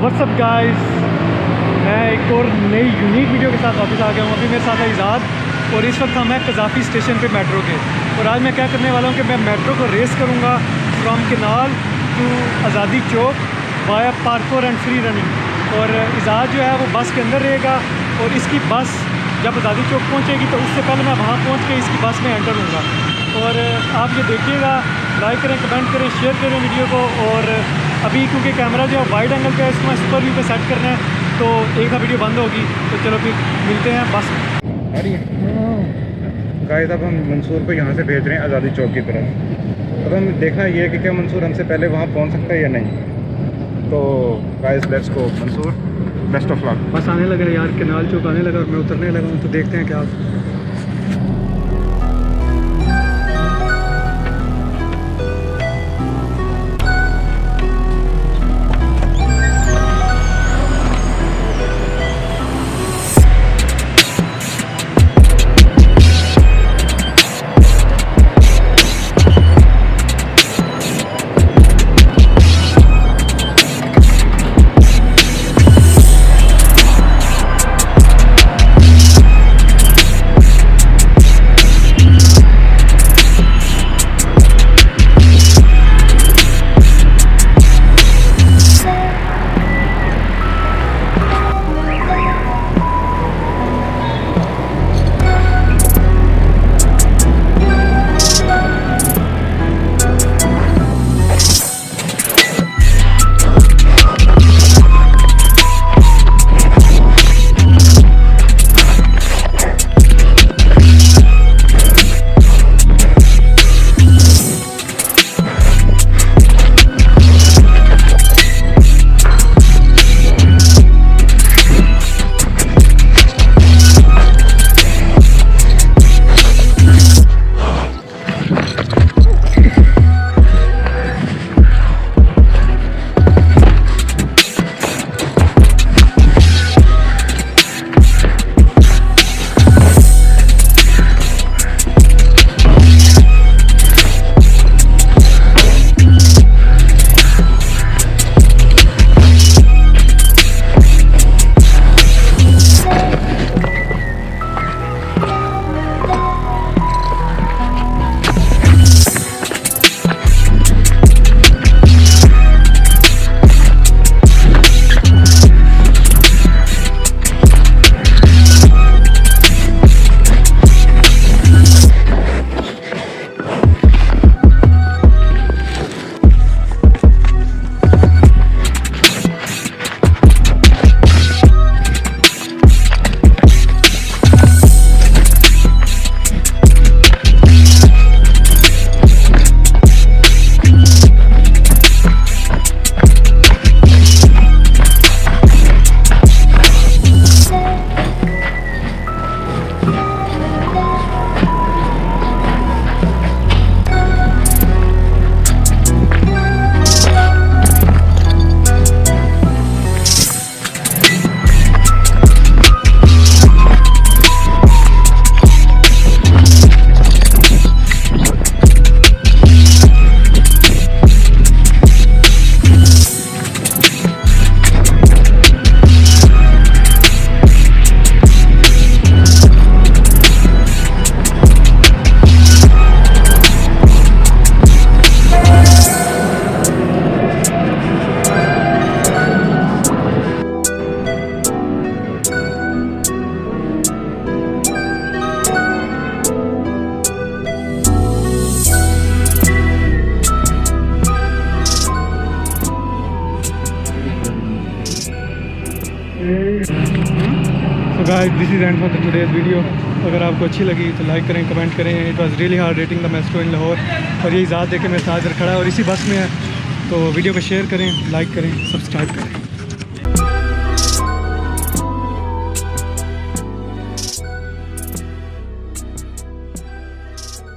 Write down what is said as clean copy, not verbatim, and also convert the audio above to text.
What's up guys, मैं एक और नई यूनिक वीडियो के साथ वापस आ गया हूँ। अभी मेरे साथ है इजाद और इस वक्त हम हैं कज़ाफ़ी स्टेशन पे मेट्रो के। और आज मैं क्या करने वाला हूँ कि मैं मेट्रो को रेस करूँगा from canal to Azadi Chowk via parkour and free running. और इजाद जो है वो बस के अंदर रहेगा और इसकी बस जब आज़ादी चौक पहुँचेगी तो उससे पहले मैं वहाँ पहुँच के इसकी बस में एंटर हूँगा। और आप ये देखिएगा, लाइक करें, कमेंट करें, शेयर करें वीडियो को। और अभी क्योंकि कैमरा जो है वाइड एंगल पे है, इसको मैं सुपर व्यू पे सेट करना है तो एक वीडियो बंद होगी। तो चलो फिर मिलते हैं बस में। अरे गाइस, अब हम मंसूर को यहाँ से भेज रहे हैं आज़ादी चौक की तरफ। अब हम देखना ये है कि क्या मंसूर हमसे पहले वहाँ पहुँच सकता है या नहीं। तो guys let's go Mansoor, best of luck. बस आने लगा यार, केनाल चौक आने लगा और मैं उतरने लगा हूँ, तो देखते हैं क्या। So guys, this is end for today's video. अगर आपको अच्छी लगी तो लाइक करें, कमेंट करें। It was really hard riding the metro in Lahore. और ये इजाज़ देके मेरे साथ इधर खड़ा है और इसी बस में है। तो वीडियो को शेयर करें, लाइक करें, सब्सक्राइब करें।